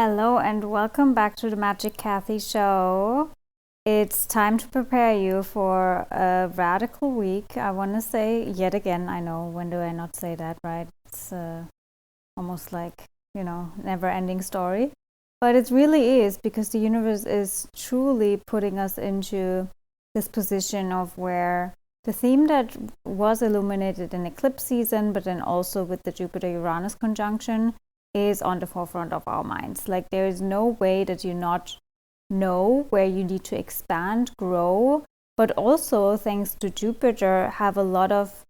Hello and welcome back to the Magic Kathy Show. It's time to prepare you for a radical week. I want to say yet again, I know, when do I not say that, right? It's almost like, never ending story. But it really is, because the universe is truly putting us into this position of where the theme that was illuminated in eclipse season, but then also with the Jupiter-Uranus conjunction, is on the forefront of our minds. Like, there is no way that you not know where you need to expand, grow, but also thanks to Jupiter have a lot of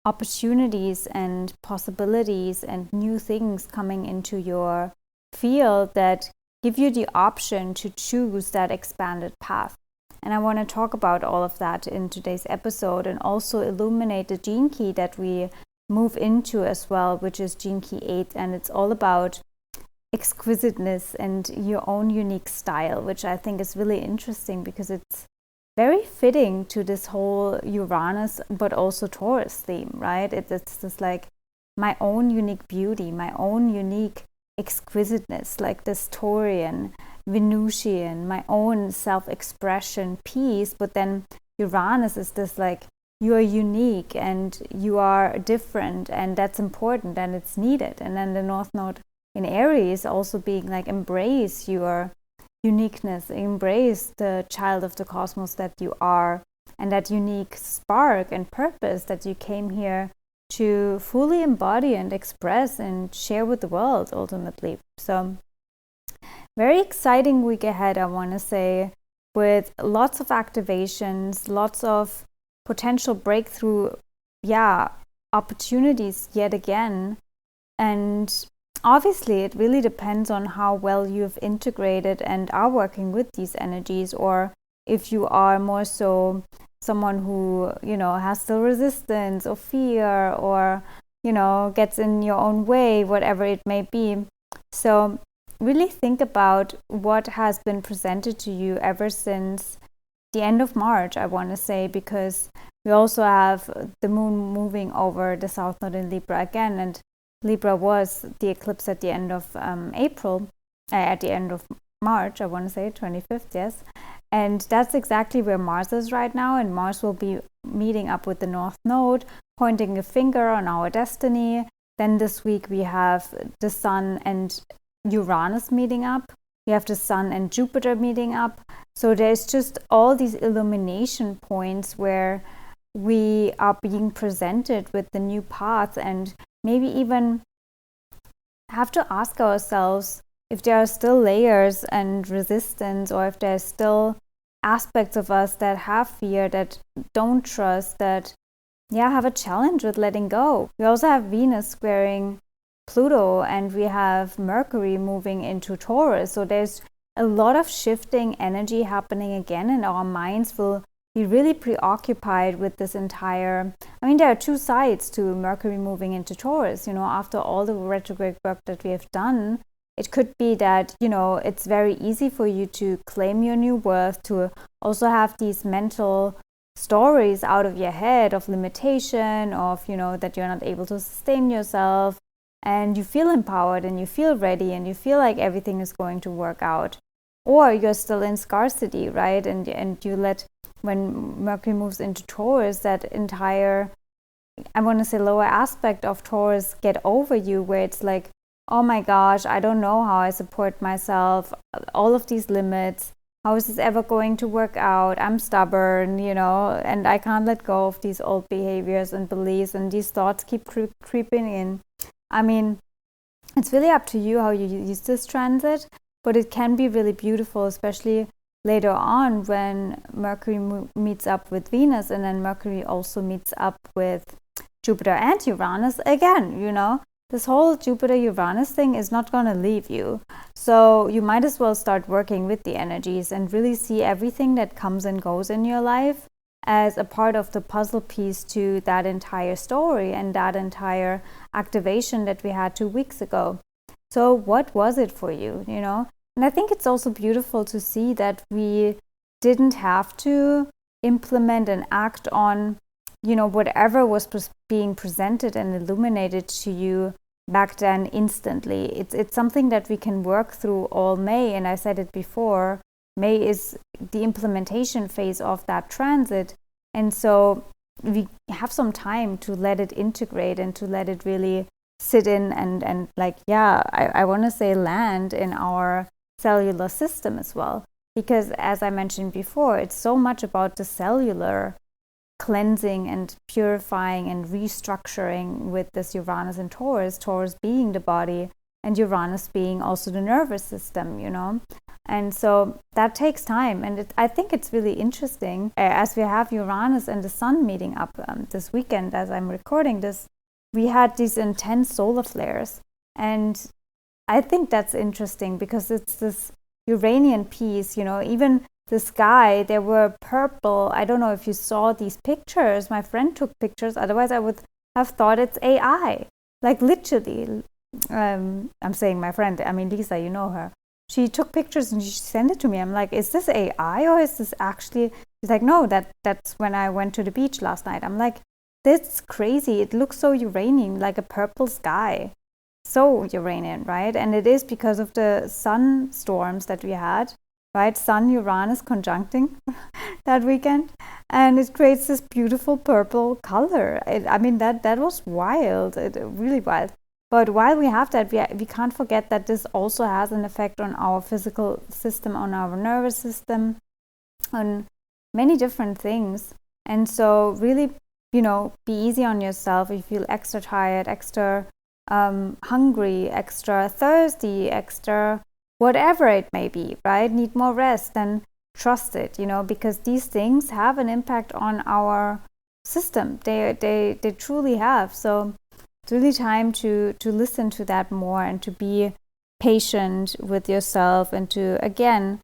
opportunities and possibilities and new things coming into your field that give you the option to choose that expanded path. And I want to talk about all of that in today's episode, and also illuminate the gene key that we move into as well, which is gene key 8, and it's all about exquisiteness and your own unique style, which I think is really interesting because it's very fitting to this whole Uranus but also Taurus theme, right? It's just like my own unique beauty, my own unique exquisiteness, like this Taurian, Venusian, my own self-expression piece. But then Uranus is this like, you are unique and you are different, and that's important and it's needed. And then the North Node in Aries also being like, embrace your uniqueness, embrace the child of the cosmos that you are, and that unique spark and purpose that you came here to fully embody and express and share with the world ultimately. So very exciting week ahead, I want to say, with lots of activations, lots of potential breakthrough opportunities yet again. And obviously it really depends on how well you've integrated and are working with these energies, or if you are more so someone who has still resistance or fear, or gets in your own way, whatever it may be. So really think about what has been presented to you ever since the end of March, I want to say, because we also have the moon moving over the South Node in Libra again, and Libra was the eclipse at the end of at the end of March, I want to say 25th, yes. And that's exactly where Mars is right now, and Mars will be meeting up with the North Node, pointing a finger on our destiny. Then this week we have the Sun and Uranus meeting up. We have the Sun and Jupiter meeting up. So there's just all these illumination points where we are being presented with the new path, and maybe even have to ask ourselves if there are still layers and resistance, or if there's still aspects of us that have fear, that don't trust, that have a challenge with letting go. We also have Venus squaring Pluto, and we have Mercury moving into Taurus. So there's a lot of shifting energy happening again, and our minds will be really preoccupied with this entire, there are two sides to Mercury moving into Taurus. After all the retrograde work that we have done, it could be that, it's very easy for you to claim your new worth, to also have these mental stories out of your head of limitation, of, that you're not able to sustain yourself, and you feel empowered and you feel ready and you feel like everything is going to work out. Or you're still in scarcity, right? And you let, when Mercury moves into Taurus, that entire, I want to say, lower aspect of Taurus get over you, where it's like, oh my gosh, I don't know how I support myself, all of these limits, how is this ever going to work out? I'm stubborn, and I can't let go of these old behaviors and beliefs, and these thoughts keep creeping in. It's really up to you how you use this transit, but it can be really beautiful, especially later on when Mercury meets up with Venus, and then Mercury also meets up with Jupiter and Uranus again. This whole Jupiter-Uranus thing is not going to leave you. So you might as well start working with the energies and really see everything that comes and goes in your life as a part of the puzzle piece to that entire story and that entire activation that we had 2 weeks ago. So what was it for you, And I think it's also beautiful to see that we didn't have to implement and act on, whatever was being presented and illuminated to you back then instantly. It's something that we can work through all May, and I said it before, May is the implementation phase of that transit, and so we have some time to let it integrate and to let it really sit in and like, yeah, I want to say land in our cellular system as well, because as I mentioned before, it's so much about the cellular cleansing and purifying and restructuring with this Uranus and Taurus being the body and Uranus being also the nervous system, you know. And so that takes time, and I think it's really interesting as we have Uranus and the Sun meeting up this weekend as I'm recording this. We had these intense solar flares, and I think that's interesting because it's this Uranian piece, you know. Even the sky, there were purple. I don't know if you saw these pictures. My friend took pictures. Otherwise, I would have thought it's AI. Like literally, I'm saying my friend. I mean, Lisa, you know her. She took pictures and she sent it to me. I'm like, is this AI or is this actually? She's like, no, that's when I went to the beach last night. I'm like, that's crazy. It looks so Uranian, like a purple sky. So Uranian, right? And it is because of the sun storms that we had. Right, Sun Uranus conjuncting that weekend, and it creates this beautiful purple color. I mean, that was wild, really wild. But while we have that, we can't forget that this also has an effect on our physical system, on our nervous system, on many different things. And so really, you know, be easy on yourself if you feel extra tired, extra hungry, extra thirsty, extra whatever it may be, right? Need more rest, then trust it, you know, because these things have an impact on our system. They truly have. So it's really time to listen to that more and to be patient with yourself and to, again,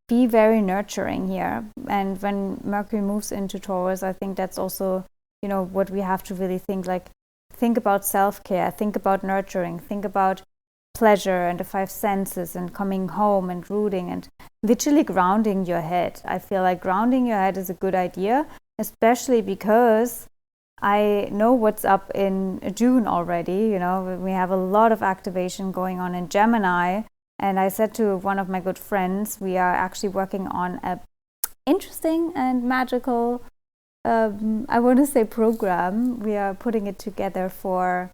be very nurturing here. And when Mercury moves into Taurus, I think that's also, you know, what we have to really think about self-care, think about nurturing, think about pleasure and the five senses and coming home and rooting and literally grounding your head. I feel like grounding your head is a good idea, especially because I know what's up in June already. You know, we have a lot of activation going on in Gemini, and I said to one of my good friends, we are actually working on a interesting and magical I want to say program. We are putting it together for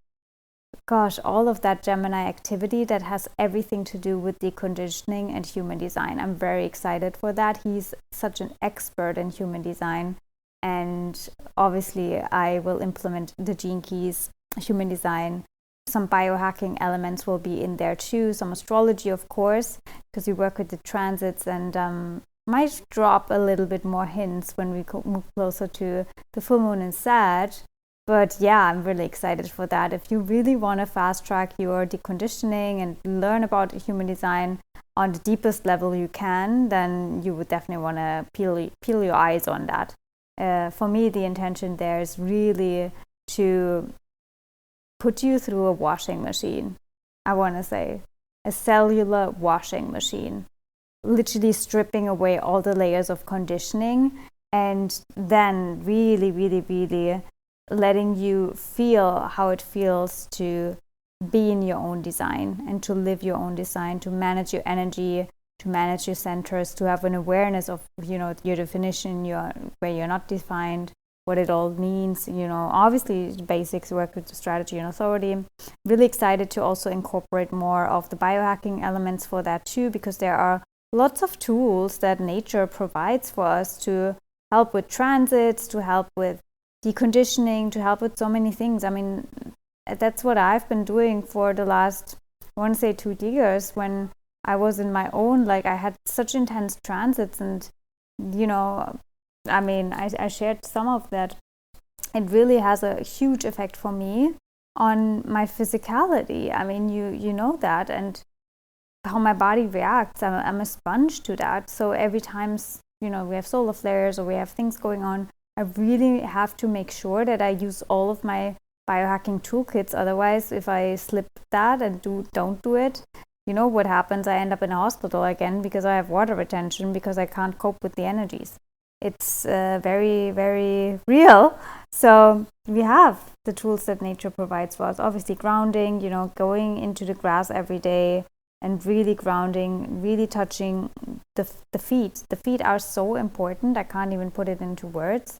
all of that Gemini activity that has everything to do with deconditioning and human design. I'm very excited for that. He's such an expert in human design, and obviously I will implement the gene keys, human design. Some biohacking elements will be in there too, some astrology, of course, because we work with the transits, and might drop a little bit more hints when we move closer to the full moon in Sag. But yeah, I'm really excited for that. If you really want to fast track your deconditioning and learn about human design on the deepest level you can, then you would definitely want to peel your eyes on that. For me, the intention there is really to put you through a washing machine. I want to say a cellular washing machine, literally stripping away all the layers of conditioning, and then really, really, really letting you feel how it feels to be in your own design and to live your own design, to manage your energy, to manage your centers, to have an awareness of, you know, your definition, where you're not defined, what it all means, you know, obviously basics, work with strategy and authority. Really excited to also incorporate more of the biohacking elements for that too, because there are lots of tools that nature provides for us to help with transits, to help with deconditioning, to help with so many things. I mean, that's what I've been doing for the last, I want to say 2 years, when I was in my own, like I had such intense transits, and, you know, I mean, I shared some of that. It really has a huge effect for me on my physicality. I mean, you know that, and how my body reacts. I'm a sponge to that. So every time, you know, we have solar flares or we have things going on, I really have to make sure that I use all of my biohacking toolkits. Otherwise, if I slip that and don't do it, you know what happens? I end up in a hospital again because I have water retention, because I can't cope with the energies. it's very, very real. So we have the tools that nature provides for us. Obviously grounding, going into the grass every day and really grounding, really touching the feet. The feet are so important. I can't even put it into words,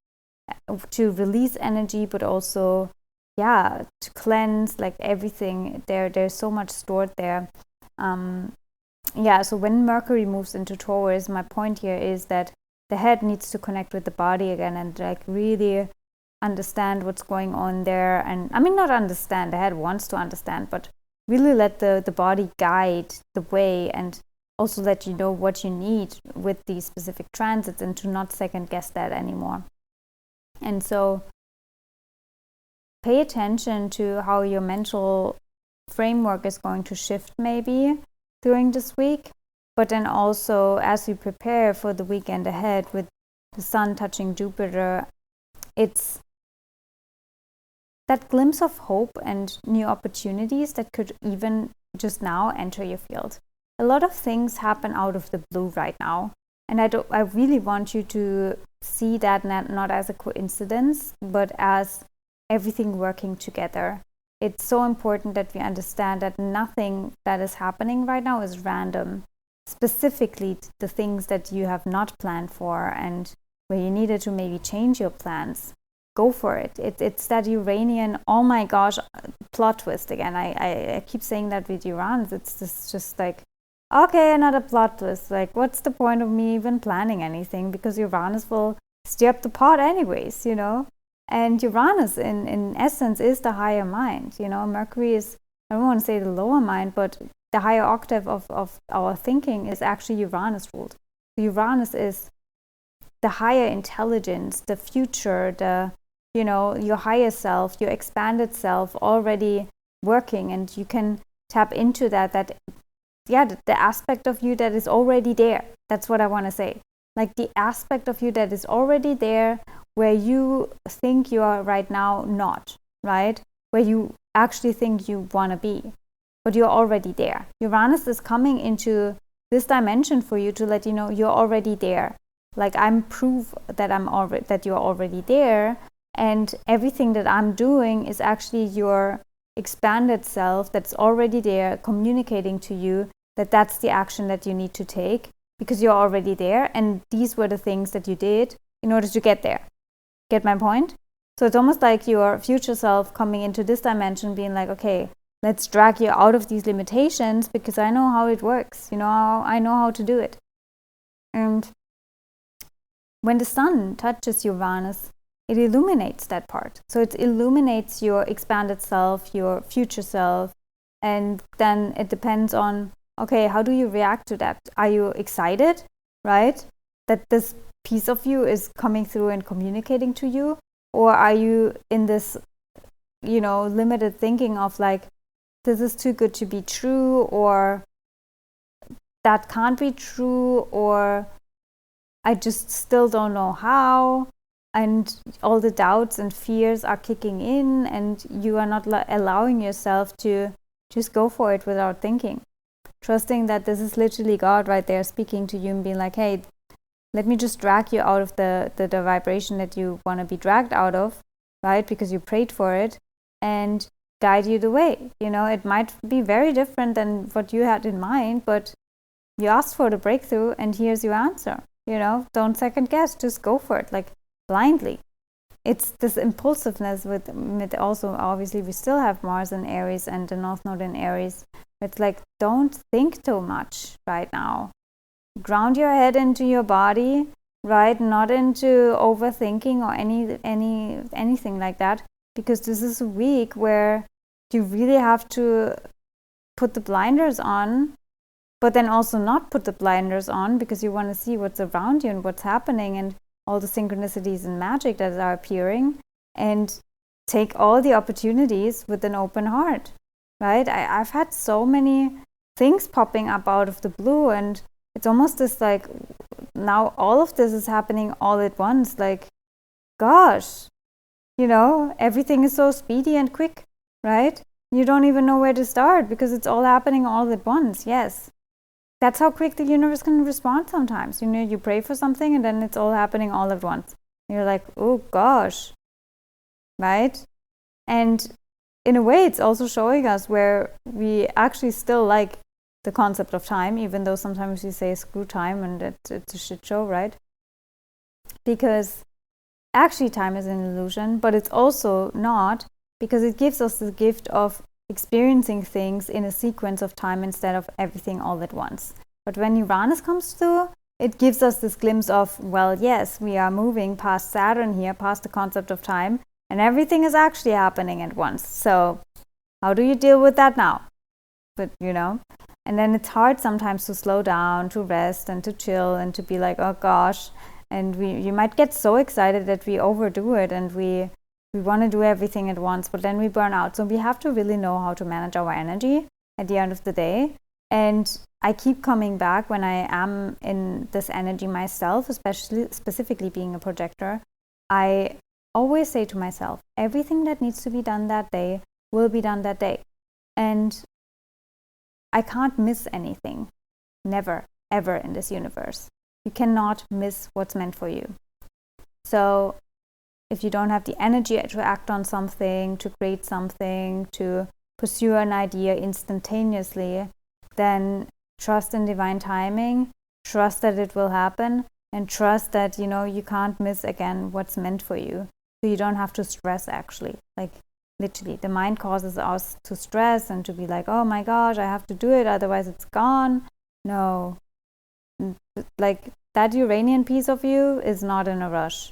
to release energy, but also, to cleanse, like everything. There's so much stored there. So when Mercury moves into Taurus, my point here is that the head needs to connect with the body again and like really understand what's going on there. And I mean, not understand, the head wants to understand, but really let the body guide the way, and also let you know what you need with these specific transits, and to not second guess that anymore. And so pay attention to how your mental framework is going to shift maybe during this week, but then also as we prepare for the weekend ahead with the sun touching Jupiter, it's that glimpse of hope and new opportunities that could even just now enter your field. A lot of things happen out of the blue right now, and I really want you to see that not as a coincidence, but as everything working together. It's so important that we understand that nothing that is happening right now is random. Specifically, the things that you have not planned for and where you needed to maybe change your plans, go for it. It's that Uranian, oh my gosh, plot twist again. I keep saying that with Uranus. It's just like, okay, another plot twist. Like, what's the point of me even planning anything? Because Uranus will stir up the pot anyways, And Uranus, in essence, is the higher mind. Mercury is, I don't want to say the lower mind, but the higher octave of our thinking is actually Uranus ruled. Uranus is the higher intelligence, the future, your higher self, your expanded self already working, and you can tap into the aspect of you that is already there. That's what I want to say. Like the aspect of you that is already there, where you think you are right now not, right? Where you actually think you want to be, but you're already there. Uranus is coming into this dimension for you to let you know you're already there. Like, I'm proof that you're already there, and everything that I'm doing is actually your expanded self that's already there, communicating to you that that's the action that you need to take, because you're already there, and these were the things that you did in order to get there. Get my point? So it's almost like your future self coming into this dimension being like, okay, let's drag you out of these limitations because I know how it works. I know how to do it. And when the sun touches Uranus, it illuminates that part. So it illuminates your expanded self, your future self, and then it depends on, okay, how do you react to that? Are you excited, right? That this piece of you is coming through and communicating to you? Or are you in this, limited thinking of like, this is too good to be true, or that can't be true, or I just still don't know how, and all the doubts and fears are kicking in, and you are not allowing yourself to just go for it without thinking, trusting that this is literally God right there speaking to you and being like, hey, let me just drag you out of the vibration that you want to be dragged out of, right? Because you prayed for it, and guide you the way. It might be very different than what you had in mind, but you asked for the breakthrough, and here's your answer. Don't second guess, just go for it, like blindly. It's this impulsiveness with also, obviously, we still have Mars in Aries and the North Node in Aries. It's like, don't think too much right now. Ground your head into your body, right? Not into overthinking or anything like that, because this is a week where you really have to put the blinders on, but then also not put the blinders on, because you want to see what's around you and what's happening and all the synchronicities and magic that are appearing, and take all the opportunities with an open heart, right? I've had so many things popping up out of the blue, and it's almost this like, now all of this is happening all at once. Like, gosh, everything is so speedy and quick, right? You don't even know where to start because it's all happening all at once. Yes, that's how quick the universe can respond sometimes. You pray for something and then it's all happening all at once. And you're like, oh gosh, right? And in a way, it's also showing us where we actually still like the concept of time, even though sometimes we say screw time and it's a shit show, right? Because actually time is an illusion, but it's also not, because it gives us the gift of experiencing things in a sequence of time instead of everything all at once. But when Uranus comes through, it gives us this glimpse of, well, yes, we are moving past Saturn here, past the concept of time, and everything is actually happening at once. So how do you deal with that now? But and then it's hard sometimes to slow down, to rest and to chill and to be like, oh gosh. And you might get so excited that we overdo it and we want to do everything at once, but then we burn out. So we have to really know how to manage our energy at the end of the day. And I keep coming back when I am in this energy myself, specifically being a projector. I always say to myself, everything that needs to be done that day will be done that day. And I can't miss anything. Never, ever in this universe. You cannot miss what's meant for you. So if you don't have the energy to act on something, to create something, to pursue an idea instantaneously, then trust in divine timing, trust that it will happen, and trust that, you can't miss again what's meant for you. So you don't have to stress, actually. Like, literally, the mind causes us to stress and to be like, oh my gosh, I have to do it, otherwise it's gone. No. Like, that Uranian piece of you is not in a rush.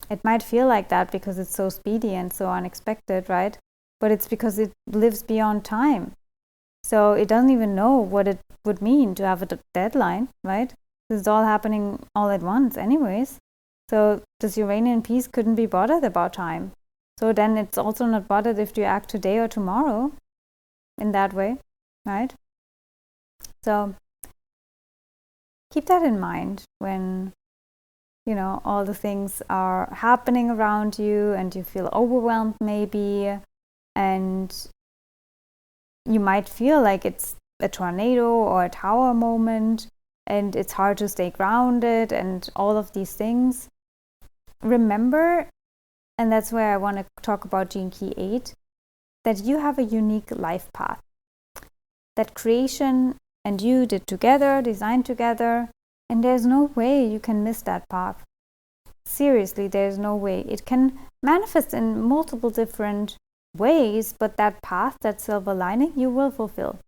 It might feel like that because it's so speedy and so unexpected, right? But it's because it lives beyond time. So it doesn't even know what it would mean to have a deadline, right? It's all happening all at once anyways. So this Uranian piece couldn't be bothered about time. So then it's also not bothered if you act today or tomorrow in that way, right? So keep that in mind when, all the things are happening around you and you feel overwhelmed maybe, and you might feel like it's a tornado or a tower moment and it's hard to stay grounded and all of these things. Remember, and that's where I want to talk about Gene Key 8, that you have a unique life path. That creation and you did together, designed together, and there's no way you can miss that path. Seriously, there's no way. It can manifest in multiple different ways, but that path, that silver lining, you will fulfill.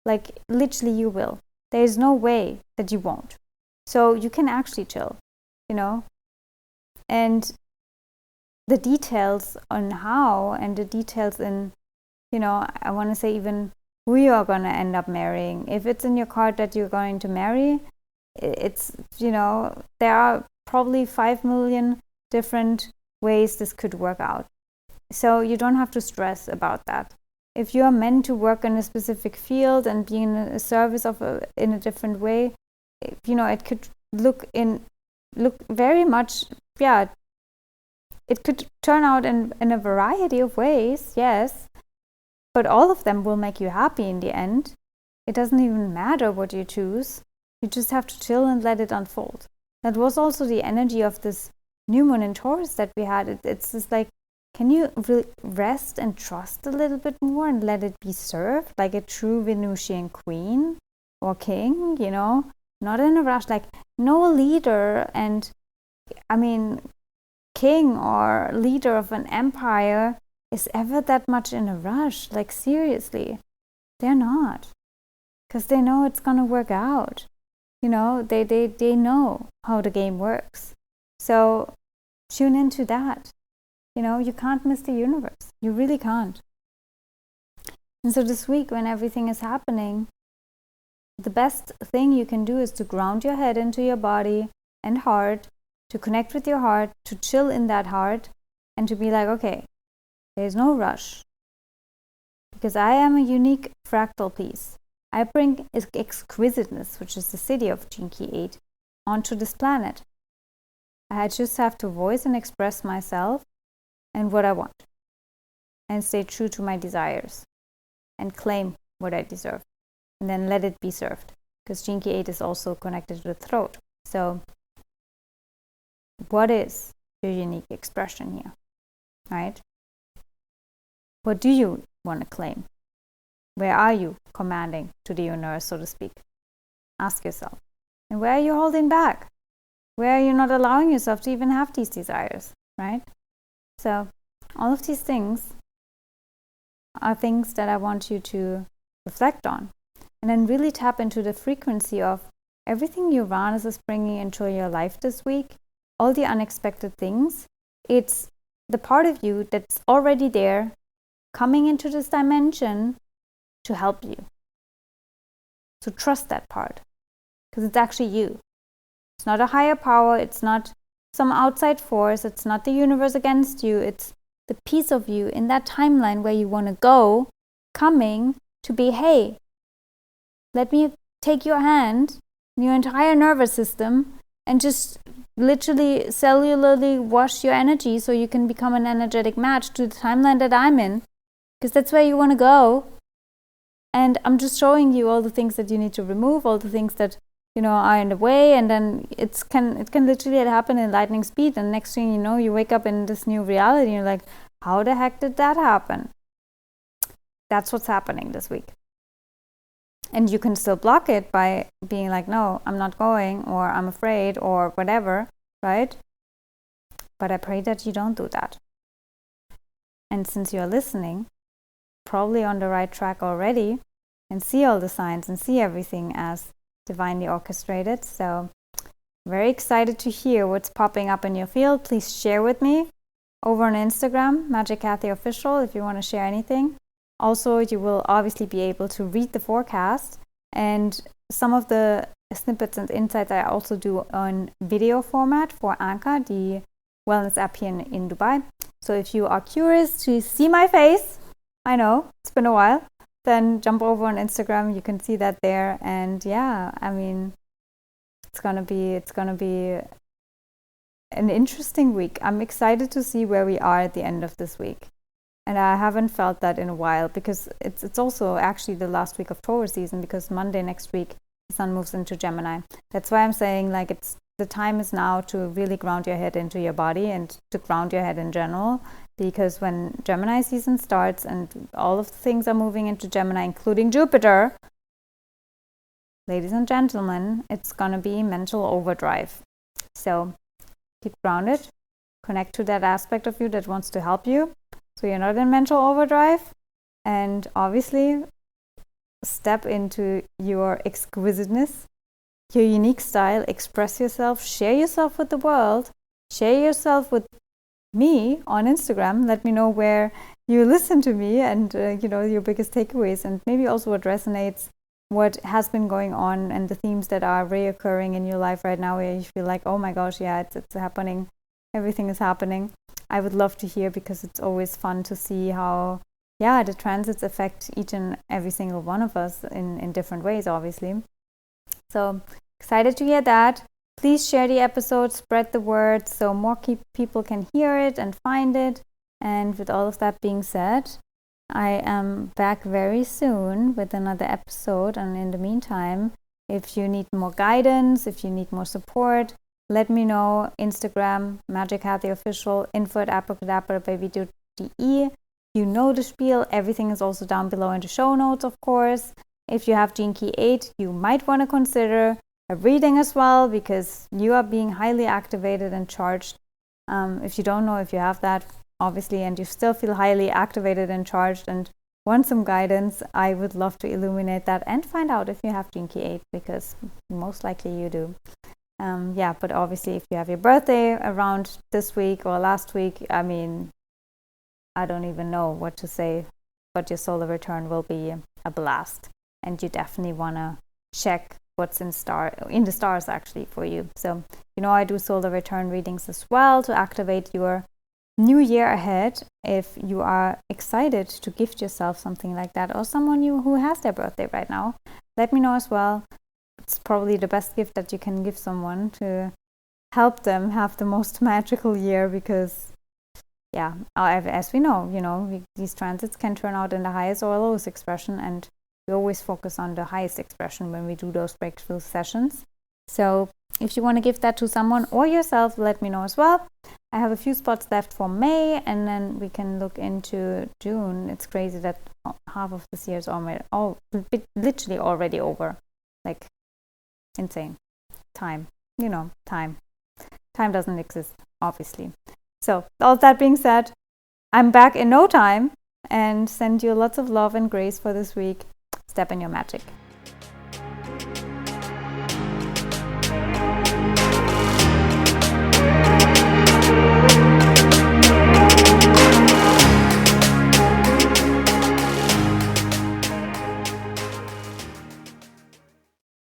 Like, literally you will. There's no way that you won't. So you can actually chill, and the details on how, and the details in, I want to say even who you are going to end up marrying. If it's in your card that you're going to marry, it's, there are probably 5 million different ways this could work out. So you don't have to stress about that. If you are meant to work in a specific field and be in a service in a different way, it could look very much, it could turn out in a variety of ways, yes, but all of them will make you happy in the end. It doesn't even matter what you choose. You just have to chill and let it unfold. That was also the energy of this new moon in Taurus that we had. It's just like, can you really rest and trust a little bit more and let it be served like a true Venusian queen or king, not in a rush, like no leader and, king or leader of an empire is ever that much in a rush. Like, seriously, they're not, because they know it's going to work out. They know how the game works. So tune into that. You can't miss the universe. You really can't. And so this week, when everything is happening, the best thing you can do is to ground your head into your body and heart, to connect with your heart, to chill in that heart, and to be like, okay, there's no rush. Because I am a unique fractal piece. I bring exquisiteness, which is the city of Gene Key 8, onto this planet. I just have to voice and express myself and what I want, and stay true to my desires, and claim what I deserve, and then let it be served. because Gene Key 8 is also connected to the throat. So what is your unique expression here, right? What do you want to claim? Where are you commanding to the universe, so to speak? Ask yourself. And where are you holding back? Where are you not allowing yourself to even have these desires, right? So all of these things are things that I want you to reflect on, and then really tap into the frequency of everything Uranus is bringing into your life this week, all the unexpected things. It's the part of you that's already there, coming into this dimension to help you. So trust that part, because it's actually you. It's not a higher power, it's not some outside force, it's not the universe against you, it's the piece of you in that timeline where you want to go, coming to be, hey, let me take your hand, your entire nervous system, and just literally cellularly wash your energy so you can become an energetic match to the timeline that I'm in, because that's where you want to go. And I'm just showing you all the things that you need to remove, all the things that are in the way, and then it can literally happen in lightning speed, and next thing you know, you wake up in this new reality and you're like, how the heck did that happen? That's what's happening this week. And you can still block it by being like, no, I'm not going, or I'm afraid, or whatever, right? But I pray that you don't do that. And since you're listening, probably on the right track already, and see all the signs and see everything as divinely orchestrated. So very excited to hear what's popping up in your field. Please share with me over on Instagram, Magic Kathy Official, if you want to share anything. Also, you will obviously be able to read the forecast, and some of the snippets and insights I also do on video format for Anka, the wellness app here in Dubai. So if you are curious to see my face, I know it's been a while, then jump over on Instagram. You can see that there. And yeah, I mean, it's gonna be an interesting week. I'm excited to see where we are at the end of this week. And I haven't felt that in a while, because it's also actually the last week of Taurus season, because Monday next week the sun moves into Gemini. That's why I'm saying, like, it's the time is now to really ground your head into your body and to ground your head in general, because when Gemini season starts and all of the things are moving into Gemini, including Jupiter, ladies and gentlemen, it's gonna be mental overdrive. So keep grounded, connect to that aspect of you that wants to help you, so you're not in mental overdrive, and obviously step into your exquisiteness, your unique style, express yourself, share yourself with the world, share yourself with me on Instagram. Let me know where you listen to me and your biggest takeaways, and maybe also what resonates, what has been going on, and the themes that are reoccurring in your life right now where you feel like, oh my gosh, yeah, it's happening, everything is happening. I would love to hear, because it's always fun to see how the transits affect each and every single one of us in different ways, obviously. So excited to hear that. Please share the episode, spread the word so more people can hear it and find it. And with all of that being said, I am back very soon with another episode. And in the meantime, if you need more guidance, if you need more support, let me know. Instagram, Magic Kathy Official, info@abracadabra.baby.de. You know the spiel. Everything is also down below in the show notes, of course. If you have Gene Key 8, you might want to consider a reading as well, because you are being highly activated and charged. If you don't know if you have that, obviously, and you still feel highly activated and charged and want some guidance, I would love to illuminate that and find out if you have Gene Key 8, because most likely you do. But obviously, if you have your birthday around this week or last week, I mean, I don't even know what to say, but your solar return will be a blast. And you definitely want to check what's in the stars actually for you. So, I do solar return readings as well to activate your new year ahead. If you are excited to gift yourself something like that, or someone who has their birthday right now, let me know as well. It's probably the best gift that you can give someone to help them have the most magical year, because as we know, these transits can turn out in the highest or lowest expression, and We always focus on the highest expression when we do those breakthrough sessions. So if you want to give that to someone or yourself, let me know as well. I have a few spots left for May, and then we can look into June. It's crazy that half of this year is literally already over. Like, insane. Time. Time. Time doesn't exist, obviously. So, all that being said, I'm back in no time and send you lots of love and grace for this week. Step in your magic.